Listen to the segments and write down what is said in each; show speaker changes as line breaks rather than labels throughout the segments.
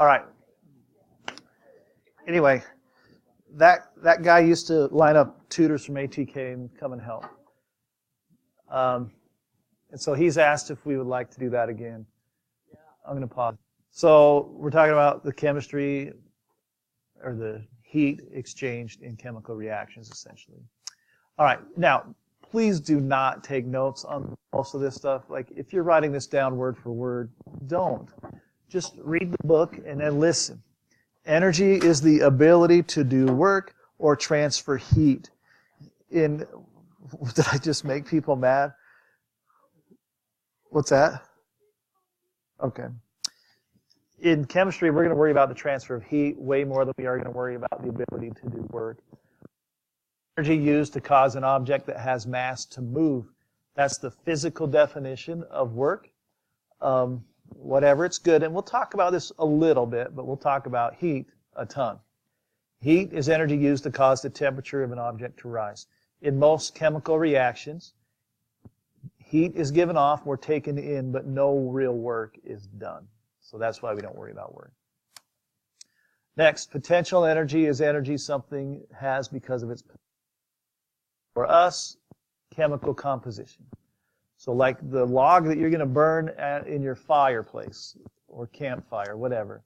All right. Anyway, that guy used to line up tutors from ATK and come and help. And so he's asked if we would like to do that again. I'm going to pause. So we're talking about the chemistry or the heat exchanged in chemical reactions, essentially. All right. Now, please do not take notes on most of this stuff. Like, if you're writing this down word for word, don't. Just read the book and then listen. Energy is the ability to do work or transfer heat. Did I just make people mad? What's that? Okay. In chemistry, we're going to worry about the transfer of heat way more than we are going to worry about the ability to do work. Energy used to cause an object that has mass to move. That's the physical definition of work. Whatever, it's good. And we'll talk about this a little bit, but we'll talk about heat a ton. Heat is energy used to cause the temperature of an object to rise. In most chemical reactions, heat is given off or taken in, but no real work is done. So that's why we don't worry about work. Next, potential energy is energy something has because of its, for us, chemical composition. So like the log that you're going to burn in your fireplace or campfire, whatever,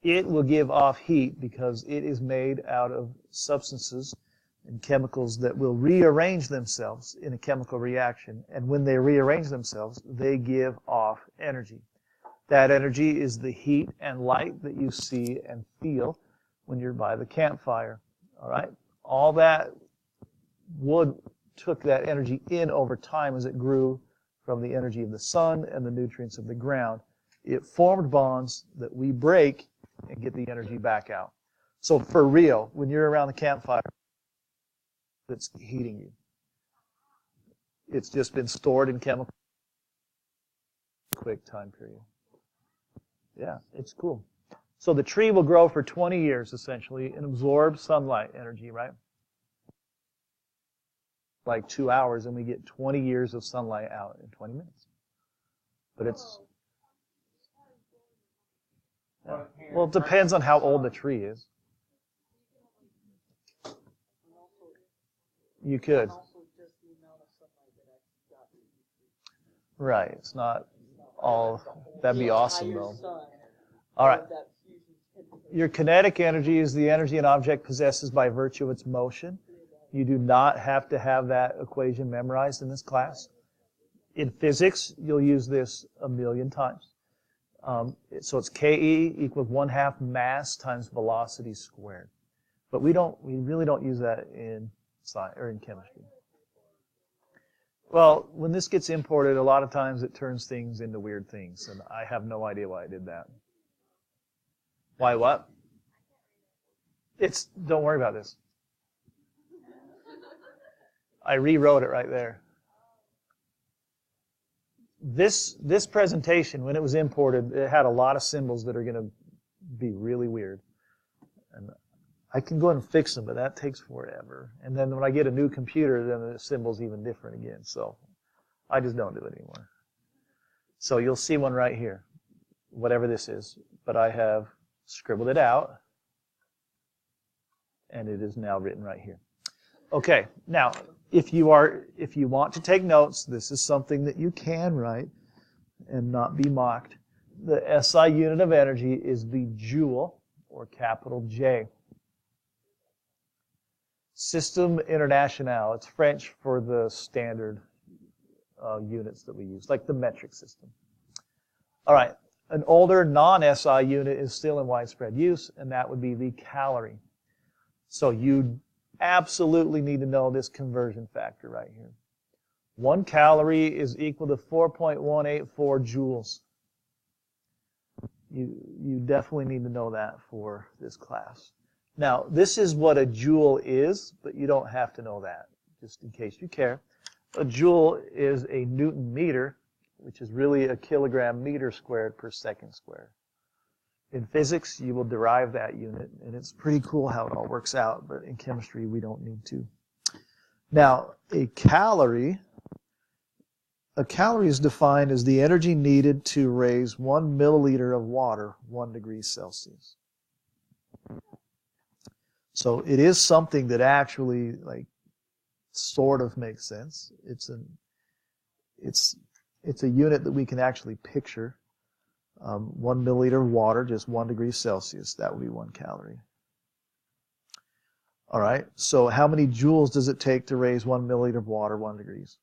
it will give off heat because it is made out of substances and chemicals that will rearrange themselves in a chemical reaction. And when they rearrange themselves, they give off energy. That energy is the heat and light that you see and feel when you're by the campfire. All right? All that wood took that energy in over time as it grew from the energy of the sun and the nutrients of the ground. It formed bonds that we break and get the energy back out. So for real, when you're around the campfire, it's heating you. It's just been stored in chemical quick time period. Yeah, it's cool. So the tree will grow for 20 years, essentially, and absorb sunlight energy, right? Like 2 hours, and we get 20 years of sunlight out in 20 minutes. But it's... Yeah. Well, it depends on how old the tree is. You could. Right, it's not all... That'd be awesome, though. All right. Your kinetic energy is the energy an object possesses by virtue of its motion. You do not have to have that equation memorized in this class. In physics, you'll use this a million times. So it's KE equals 1/2 mass times velocity squared. But we really don't use that in science or in chemistry. Well, when this gets imported, a lot of times it turns things into weird things, and I have no idea why I did that. Why what? Don't worry about this. I rewrote it right there. This presentation, when it was imported, it had a lot of symbols that are going to be really weird. And I can go ahead and fix them, but that takes forever. And then when I get a new computer, then the symbol's even different again. So I just don't do it anymore. So you'll see one right here, whatever this is. But I have scribbled it out, and it is now written right here. Okay, now, if you want to take notes, this is something that you can write and not be mocked. The SI unit of energy is the joule, or capital J. System International, it's French for the standard units that we use, like the metric system. All right, an older non-SI unit is still in widespread use, and that would be the calorie. So you absolutely need to know this conversion factor right here. 1 calorie is equal to 4.184 joules. You definitely need to know that for this class. Now, this is what a joule is, but you don't have to know that, just in case you care. A joule is a Newton meter, which is really a kilogram meter squared per second squared. In physics, you will derive that unit, and it's pretty cool how it all works out, but in chemistry, we don't need to. Now, a calorie A calorie is defined as the energy needed to raise 1 milliliter of water 1 degree Celsius. So it is something that actually sort of makes sense. It's a unit that we can actually picture. 1 milliliter of water, just 1 degree Celsius, that would be 1 calorie. All right, so how many joules does it take to raise 1 milliliter of water 1 degrees?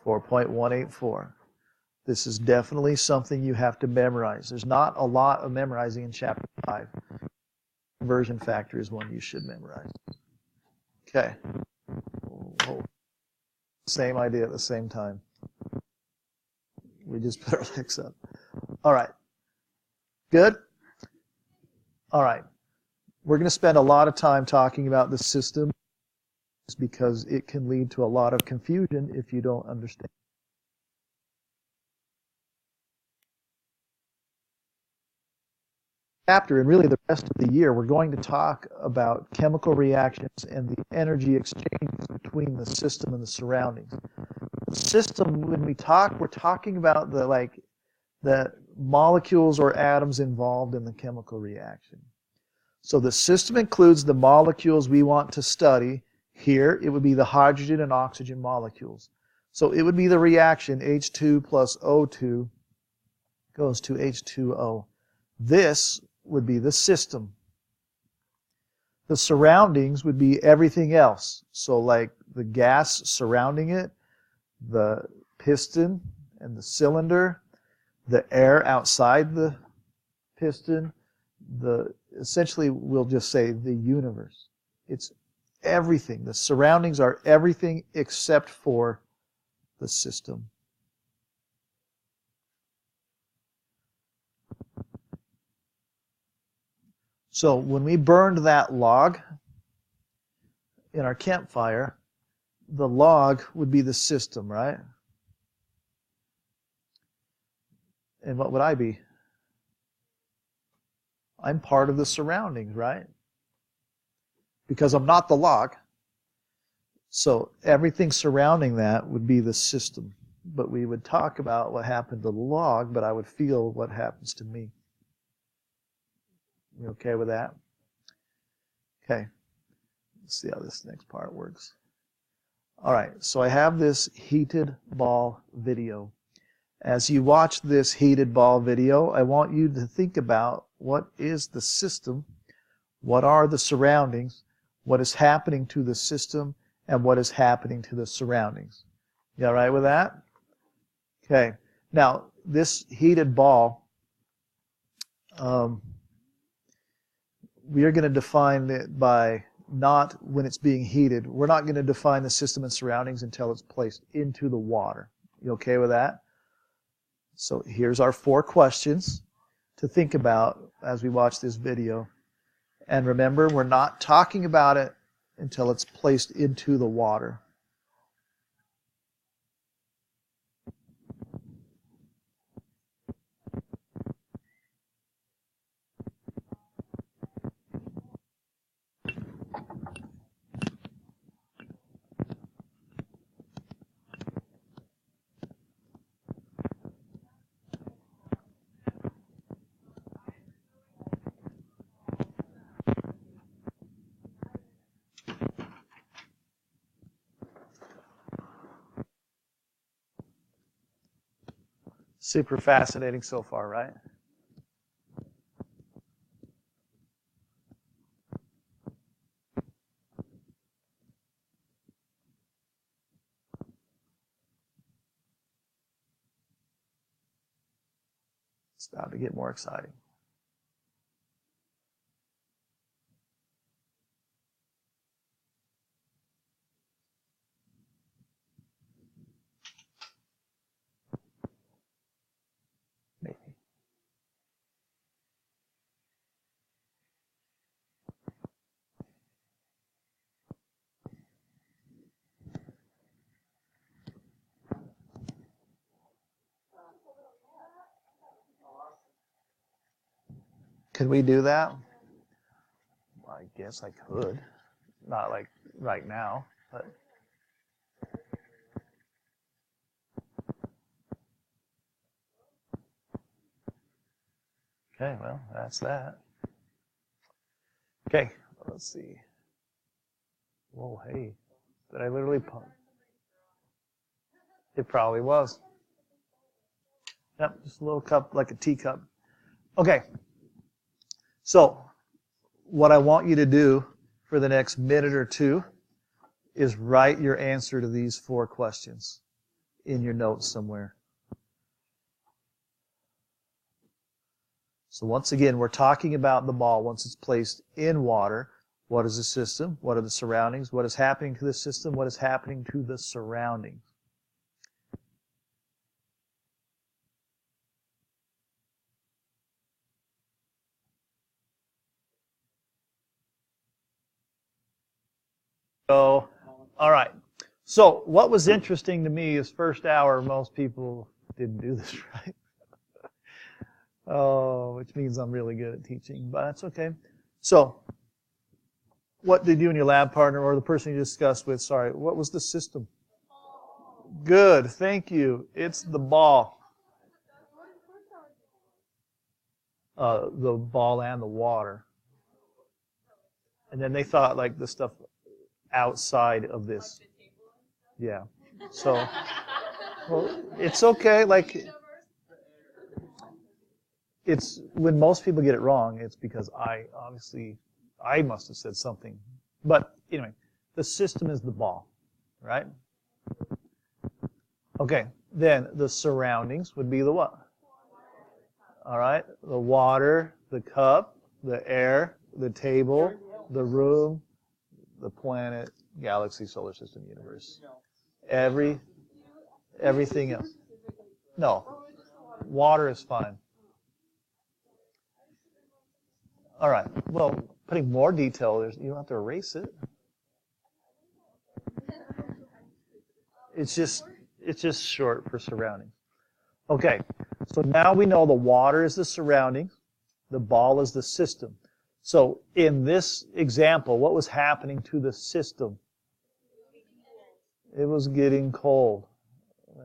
4.184. This is definitely something you have to memorize. There's not a lot of memorizing in Chapter 5. Conversion factor is one you should memorize. Okay. Same idea at the same time. We just put our legs up. All right. Good? All right. We're going to spend a lot of time talking about the system because it can lead to a lot of confusion if you don't understand. Chapter and really the rest of the year, we're going to talk about chemical reactions and the energy exchanges between the system and the surroundings. The system, when we talk, we're talking about the molecules or atoms involved in the chemical reaction. So the system includes the molecules we want to study. Here, it would be the hydrogen and oxygen molecules. So it would be the reaction H2 plus O2 goes to H2O. This would be the system. The surroundings would be everything else. So like the gas surrounding it, the piston and the cylinder, the air outside the piston, essentially we'll just say the universe. It's everything. The surroundings are everything except for the system. So when we burned that log in our campfire, the log would be the system, right? And what would I be? I'm part of the surroundings, right? Because I'm not the log. So everything surrounding that would be the system. But we would talk about what happened to the log, but I would feel what happens to me. You okay with that? Okay. Let's see how this next part works. All right, so I have this heated ball video. As you watch this heated ball video, I want you to think about what is the system, what are the surroundings, what is happening to the system, and what is happening to the surroundings. You all right with that? Okay. Now, this heated ball, we are going to define it by not when it's being heated. We're not going to define the system and surroundings until it's placed into the water. You okay with that? So here's our 4 questions to think about as we watch this video. And remember, we're not talking about it until it's placed into the water. Super fascinating so far, right? It's about to get more exciting. Maybe. Could we do that? I guess I could. Not like right now, but Okay, well, that's that. Okay, let's see. Whoa, hey, did I literally pump? It probably was. Yep, just a little cup, like a teacup. Okay, so what I want you to do for the next minute or two is write your answer to these 4 questions in your notes somewhere. So once again, we're talking about the ball once it's placed in water. What is the system? What are the surroundings? What is happening to the system? What is happening to the surroundings? So, all right. So what was interesting to me is first hour, most people didn't do this right. Oh, which means I'm really good at teaching, but that's okay. So, what did you and your lab partner or the person you discussed with, sorry, what was the system? Good, thank you. It's the ball. The ball and the water. And then they thought like the stuff outside of this. Yeah. So, well, it's okay. Like, it's when most people get it wrong, it's because I must have said something. But anyway, the system is the ball, right? Okay, then the surroundings would be the what? All right, the water, the cup, the air, the table, the room, the planet, galaxy, solar system, universe. Everything else. No, water is fine. All right, well, putting more detail, you don't have to erase it. It's just short for surroundings. Okay, so now we know the water is the surroundings, the ball is the system. So in this example, what was happening to the system? It was getting cold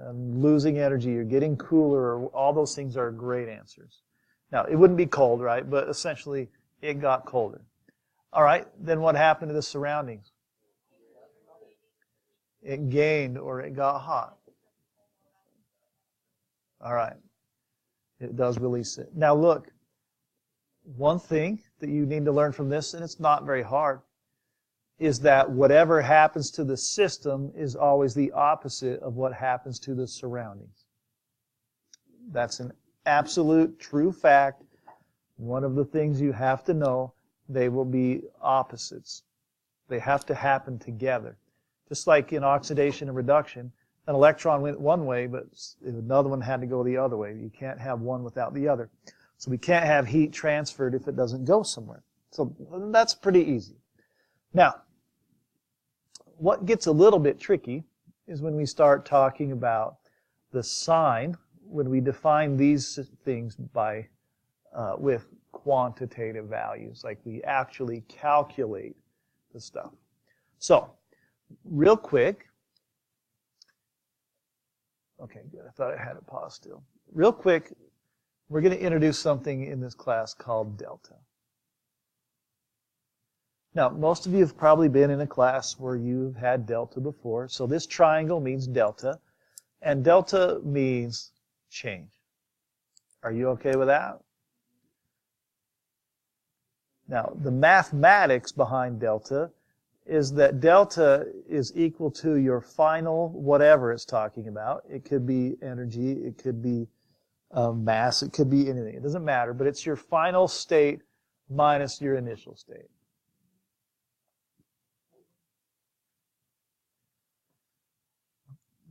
and losing energy. You're getting cooler. All those things are great answers. Now, it wouldn't be cold, right? But essentially, it got colder. All right, then what happened to the surroundings? It gained or it got hot. All right, it does release it. Now look, one thing that you need to learn from this, and it's not very hard, is that whatever happens to the system is always the opposite of what happens to the surroundings. That's an absolute true fact. One of the things you have to know, they will be opposites. They have to happen together. Just like in oxidation and reduction, an electron went one way, but another one had to go the other way. You can't have one without the other. So we can't have heat transferred if it doesn't go somewhere. So that's pretty easy. Now, what gets a little bit tricky is when we start talking about the sign, when we define these things by with quantitative values, like we actually calculate the stuff. So, real quick, okay, good. I thought I had it paused still. Real quick, we're going to introduce something in this class called delta. Now, most of you have probably been in a class where you've had delta before. So this triangle means delta, and delta means change. Are you okay with that? Now, the mathematics behind delta is that delta is equal to your final whatever it's talking about. It could be energy, it could be mass, it could be anything. It doesn't matter, but it's your final state minus your initial state.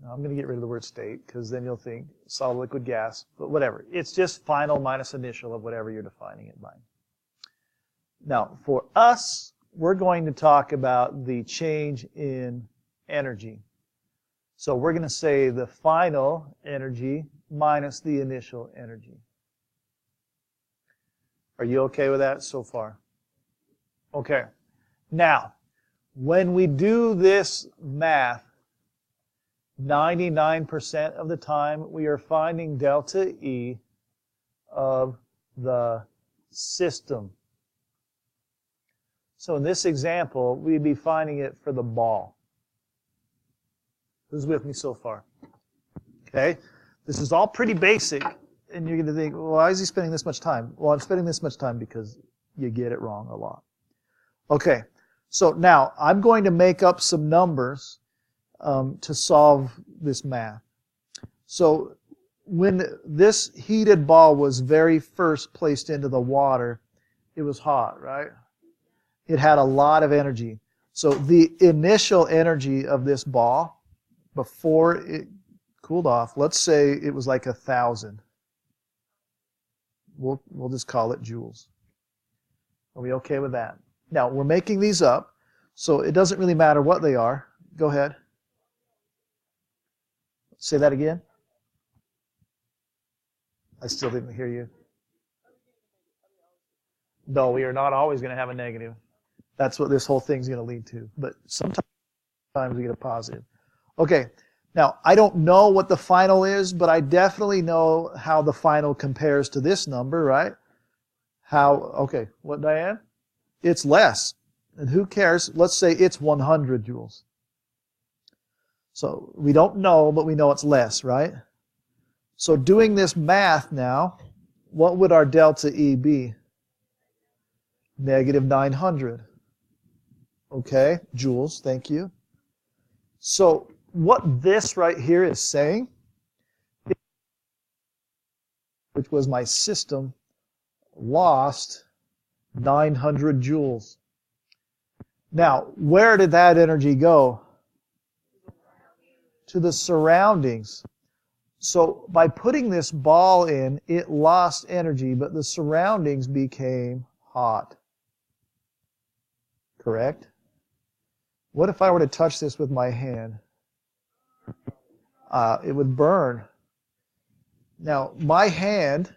Now, I'm going to get rid of the word state because then you'll think solid, liquid, gas, but whatever. It's just final minus initial of whatever you're defining it by. Now, for us, we're going to talk about the change in energy. So we're going to say the final energy minus the initial energy. Are you okay with that so far? Okay. Now, when we do this math, 99% of the time we are finding delta E of the system. So in this example, we'd be finding it for the ball. Who's with me so far? Okay, this is all pretty basic, and you're going to think, well, why is he spending this much time? Well, I'm spending this much time because you get it wrong a lot. Okay, so now I'm going to make up some numbers to solve this math. So when this heated ball was very first placed into the water, it was hot, right? It had a lot of energy. So the initial energy of this ball before it cooled off, let's say it was like 1,000. We'll just call it joules. Are we okay with that? Now, we're making these up, so it doesn't really matter what they are. Go ahead. Say that again. I still didn't hear you. No, we are not always going to have a negative. That's what this whole thing's going to lead to. But sometimes we get a positive. Okay, now I don't know what the final is, but I definitely know how the final compares to this number, right? Okay, what, Diane? It's less. And who cares? Let's say it's 100 joules. So we don't know, but we know it's less, right? So doing this math now, what would our delta E be? Negative 900. Okay, joules, thank you. So what this right here is saying, which was my system, lost 900 joules. Now, where did that energy go? To the surroundings. So by putting this ball in, it lost energy, but the surroundings became hot. Correct? What if I were to touch this with my hand? It would burn. Now, my hand,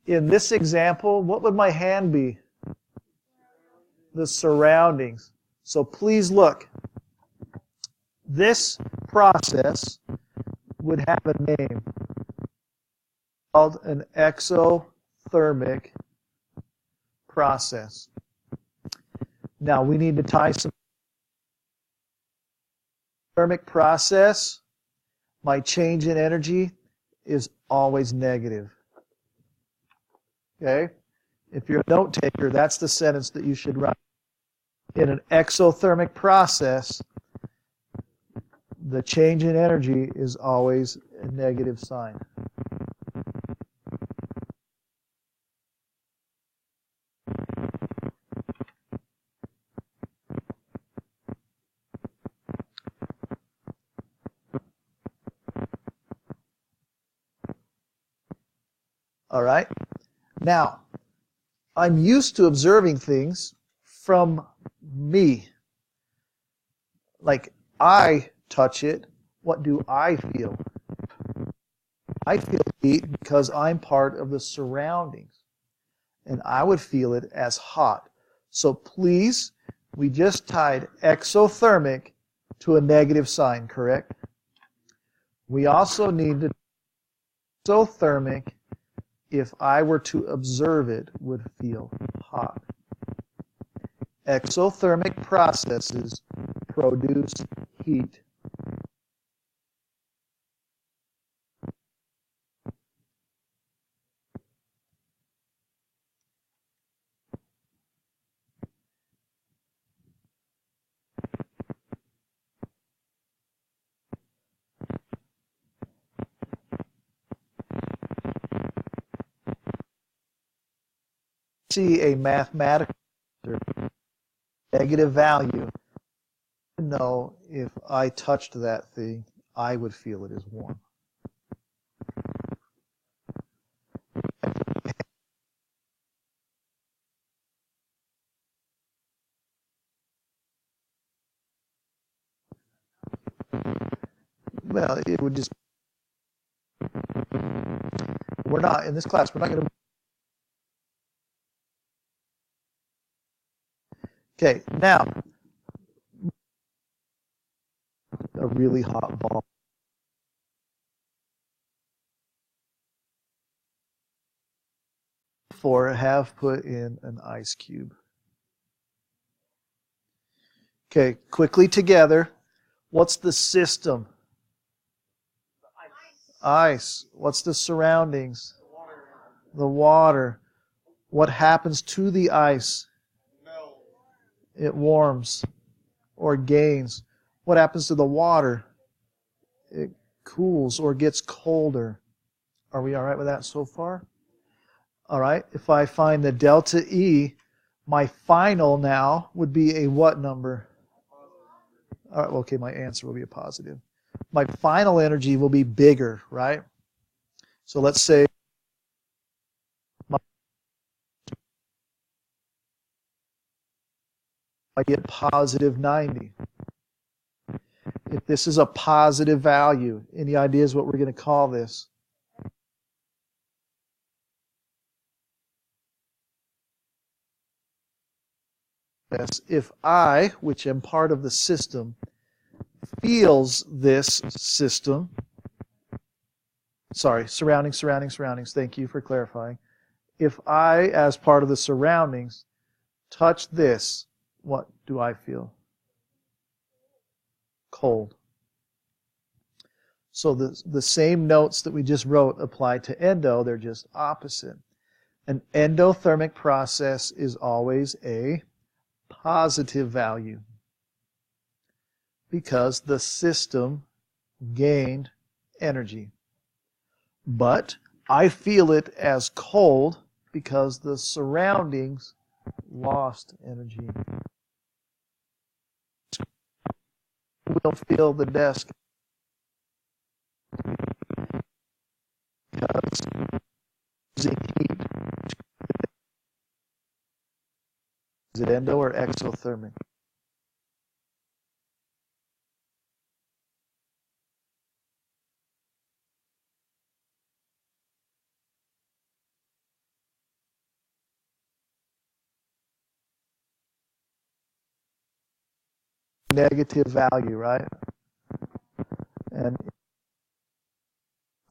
in this example, what would my hand be? The surroundings. So please look. This process would have a name called an exothermic process. Now we need to tie some thermic process. My change in energy is always negative. Okay? If you're a note taker, that's the sentence that you should write. In an exothermic process, the change in energy is always a negative sign. All right? Now, I'm used to observing things from me. Like, I touch it, what do I feel? I feel heat because I'm part of the surroundings. And I would feel it as hot. So please, we just tied exothermic to a negative sign, correct? We also need to exothermic, if I were to observe it, would feel hot. Exothermic processes produce heat. See a mathematical negative value, to know if I touched that thing, I would feel it as warm. Well, it would just, we're not, in this class, we're not going to. Okay, now, a really hot ball. before, have put in an ice cube. Okay, quickly together. What's the system? Ice. What's the surroundings? The water. What happens to the ice? It warms or gains. What happens to the water? It cools or gets colder. Are we all right with that so far? All right. If I find the delta E, my final now would be a what number? All right, okay, my answer will be a positive. My final energy will be bigger, right? So let's say I get positive 90. If this is a positive value, any ideas what we're going to call this? Yes, if I, which am part of the system, feels this system, surroundings, thank you for clarifying. If I, as part of the surroundings, touch this, what do I feel? Cold. So the same notes that we just wrote apply to endo, they're just opposite. An endothermic process is always a positive value because the system gained energy. But I feel it as cold because the surroundings lost energy. We'll feel the desk because using heat. Is it endo or exothermic? Negative value, right? And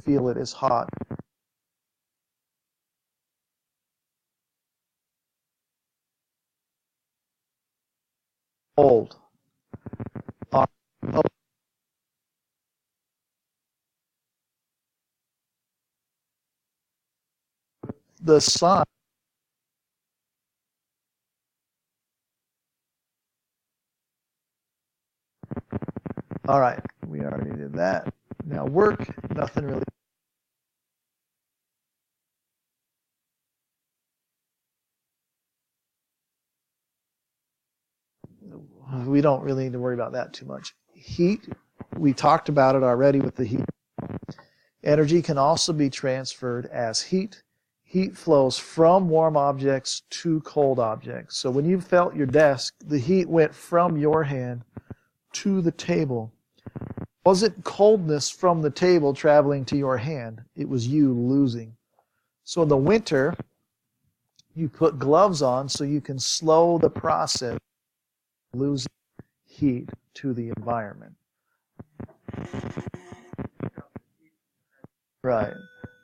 feel it as hot. Cold. The sun. All right, we already did that. Now work, nothing really. We don't really need to worry about that too much. Heat, we talked about it already with the heat. Energy can also be transferred as heat. Heat flows from warm objects to cold objects. So when you felt your desk, the heat went from your hand to the table. It wasn't coldness from the table traveling to your hand. It was you losing. So in the winter, you put gloves on so you can slow the process of losing heat to the environment. Right.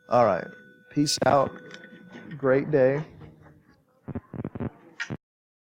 All right. Peace out. Great day.